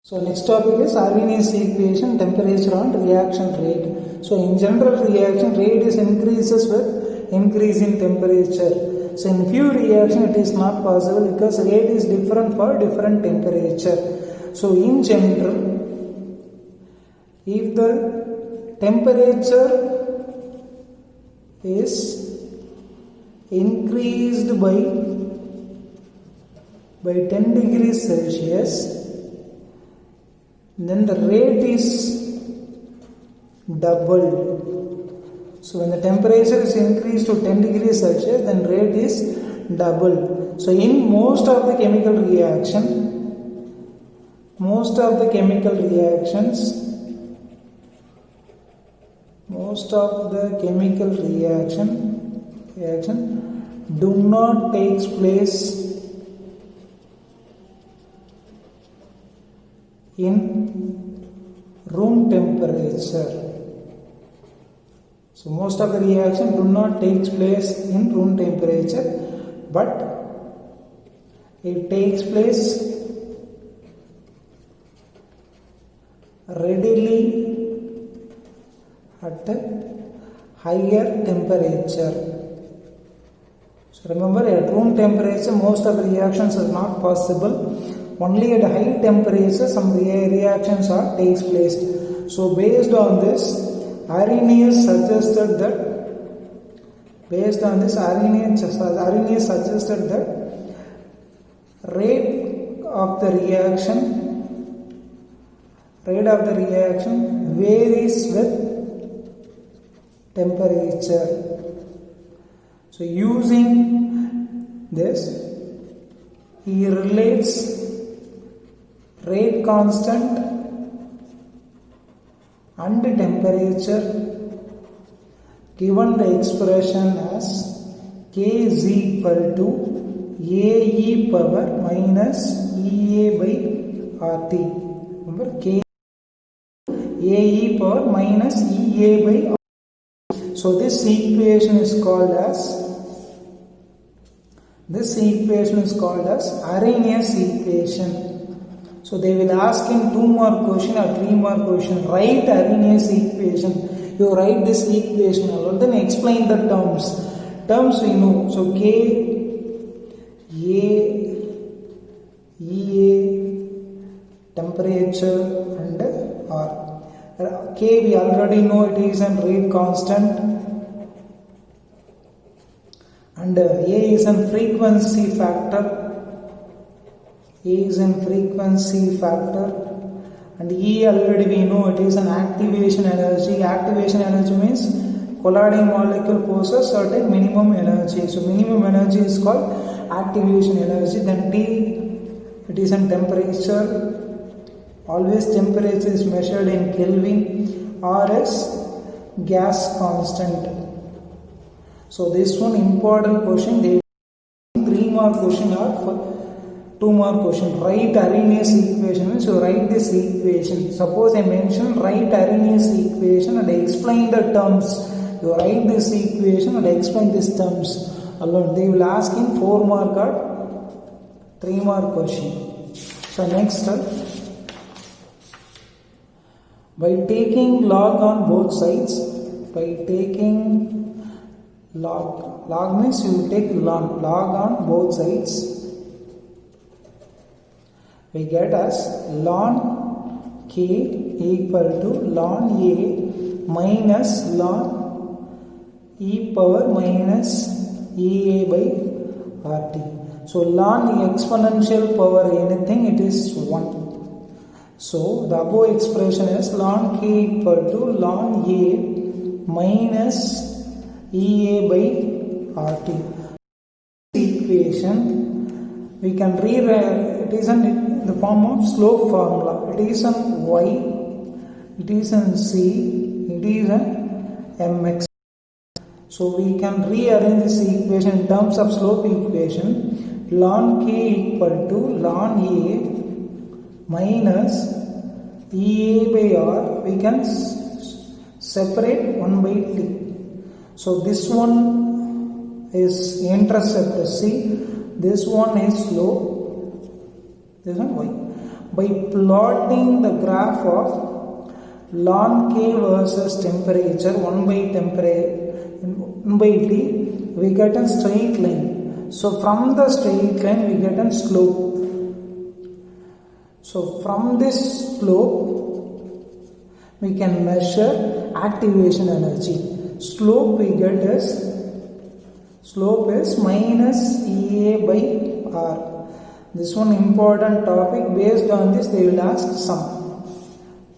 So next topic is Arrhenius equation, temperature and reaction rate. So in general, reaction rate is increases with increase in temperature. So in few reaction it is not possible because rate is different for different temperature. So in general, if the temperature is increased by 10 degrees Celsius, then the rate is doubled. So when the temperature is increased to 10 degrees Celsius, then rate is doubled. So in most of the chemical reactions, do not takes place in room temperature. So most of the reaction do not takes place in room temperature, but it takes place readily at a higher temperature. So remember, at room temperature most of the reactions are not possible. Only at high temperature some reactions are takes place. So based on this, Arrhenius suggested that rate of the reaction varies with temperature. So using this, he relates rate constant and temperature given the expression as K is equal to AE power minus EA by RT. Remember, K AE power minus EA by RT. So this equation is called as Arrhenius equation. So they will ask in 2 more question or 3 more question, write Arrhenius equation. You write this equation alone, then explain the terms. Terms we know. So K, A, EA, temperature and R. K we already know it is a rate constant. And A is a frequency factor. And E already we know it is an activation energy. Activation energy means colliding molecule possesses certain minimum energy. So minimum energy is called activation energy. Then T, it is in temperature. Always temperature is measured in Kelvin. R is gas constant. So this one important question. They 3 more question or 2 more question. Write Arrhenius equation means you write this equation. Suppose I mention write Arrhenius equation and I explain the terms. You write this equation and I explain these terms alone. They will ask in 4 mark or 3 more question. So next step. By taking log on both sides, log means you take log on both sides, we get as ln K equal to ln A minus ln E power minus EA by RT. So ln exponential power anything, it is 1. So the above expression is ln K equal to ln A minus EA by RT. Equation we can rewrite it is in the form of slope formula. It is on Y, it is on C, it is on Mx. So we can rearrange this equation in terms of slope equation. Ln K equal to ln A minus EA by R. We can separate 1 by T. So this one is intercept C, this one is slope, this one y. by plotting the graph of ln K versus temperature 1 by T, we get a straight line. So from the straight line we get a slope. So from this slope we can measure activation energy. Slope we get is minus EA by R. This one important topic. Based on this they will ask some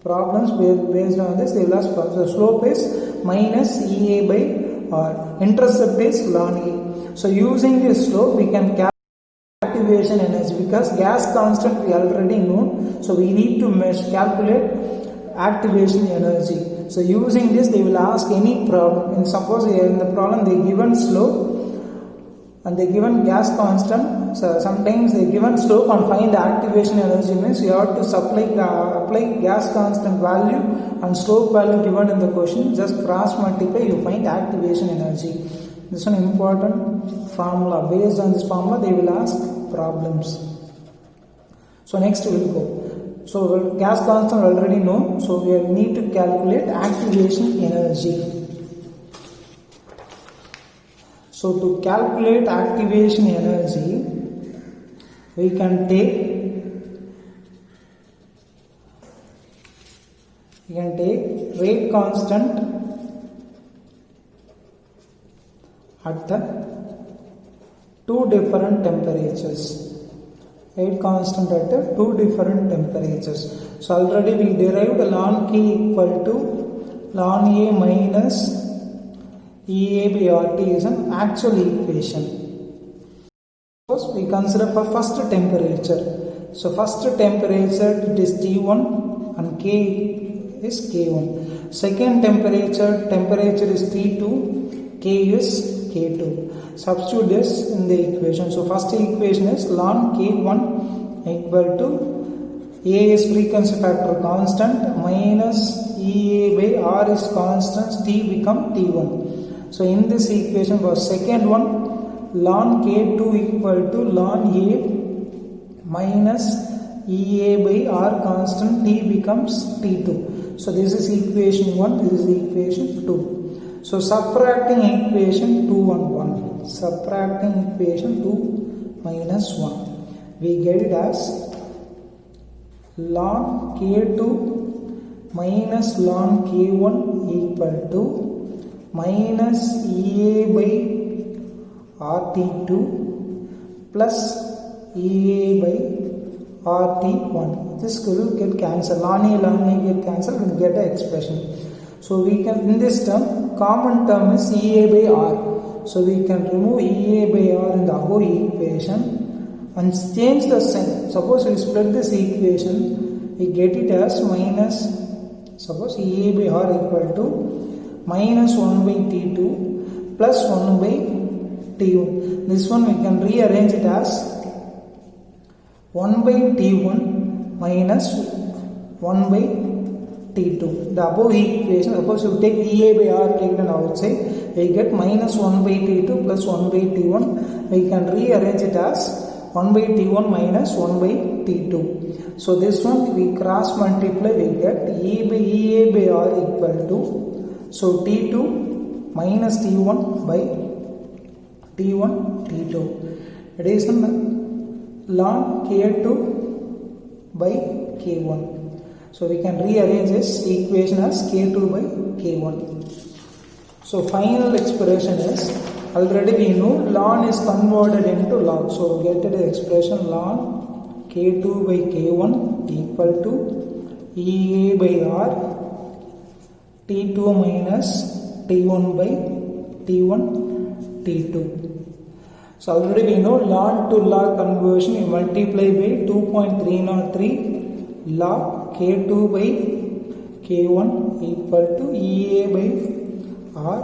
problems. Based on this they will ask problems. The slope is minus EA by R. Intercept is ln A. So using this slope we can calculate activation energy, because gas constant we already know. So we need to calculate activation energy. So using this they will ask any problem. And suppose in the problem they given slope and they given gas constant. So sometimes they given slope and find the activation energy, means you have to apply gas constant value and slope value given in the question. Just cross multiply, you find activation energy. This is an important formula. Based on this formula they will ask problems. So next we will go. So gas constant already know. So we need to calculate activation energy. So to calculate activation energy, we can take rate constant at the two different temperatures. Rate constant at the two different temperatures. So already we derived ln K equal to ln A minus EA by RT is an actual equation. Suppose we consider for first temperature. So first temperature it is T1 and K is K1. Second temperature is T2, K is K2. Substitute this in the equation. So first equation is ln K1 equal to A is frequency factor constant minus EA by R is constant, T become T1. So in this equation for second one, ln K2 equal to ln A minus EA by R constant, T becomes T2. So this is equation 1, this is equation 2. So subtracting equation 2 and 1. Subtracting equation 2 minus 1. We get it as ln K2 minus ln K1 equal to minus EA by RT2 plus EA by RT1. This will get cancelled. Ln A get cancelled, we will get an expression. So we can, in this term, common term is EA by R. So we can remove EA by R in the above equation and change the sign. Suppose we split this equation, we get it as minus, suppose EA by R equal to minus 1 by T2 plus 1 by T1. This one we can rearrange it as 1 by T1 minus 1 by T2. The above equation, suppose you take EA by R taken outside, we get minus 1 by T2 plus 1 by T1. We can rearrange it as 1 by T1 minus 1 by T2. So this one we cross multiply, we get EA by R equal to, so T2 minus T1 by T1 T2. It is ln K2 by K1. So we can rearrange this equation as K2 by K1. So final expression is, already we know ln is converted into log. So get the expression ln K2 by K1 equal to EA by R T2 minus T1 by T1 T2. So already we know ln to log conversion, you multiply by 2.303 log K2 by K1 equal to EA by R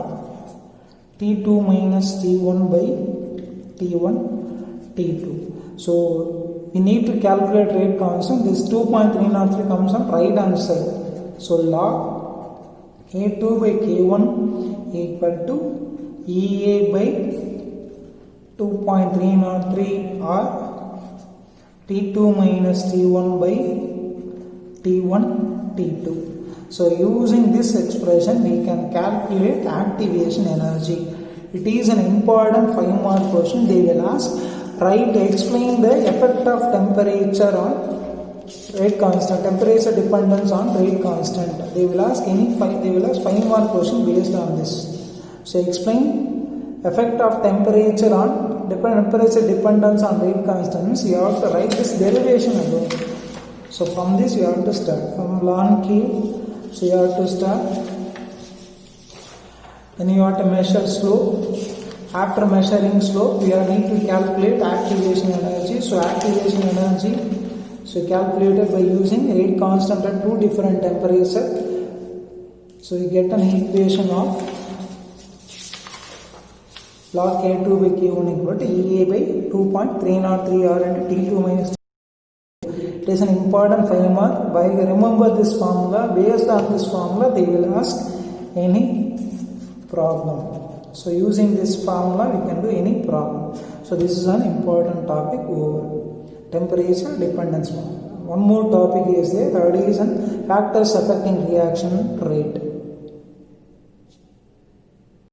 T2 minus T1 by T1 T2. So we need to calculate rate constant. This 2.303 comes on right hand side. So log K2 by K1 equal to EA by 2.303 R T2 minus T1 by T1 T2. So using this expression we can calculate activation energy. It is an important 5 mark question. They will ask, explain the effect of temperature on rate constant, temperature dependence on rate constant. They will ask 5 mark question based on this. So explain effect of temperature dependence on rate constant means you have to write this derivation again. So from this you have to start from ln Q. So you have to start. Then you have to measure slope. After measuring slope, we need to calculate activation energy. So activation energy, so calculated by using rate constant at 2 different temperatures. So you get an equation of log K2 by K1 equal to EA by 2.303 R into T2 minus T2. It is an important 5 mark. By remember this formula, based on this formula, they will ask any problem. So using this formula, we can do any problem. So this is an important topic over temperature dependence. One more topic is there, that is factors affecting reaction rate.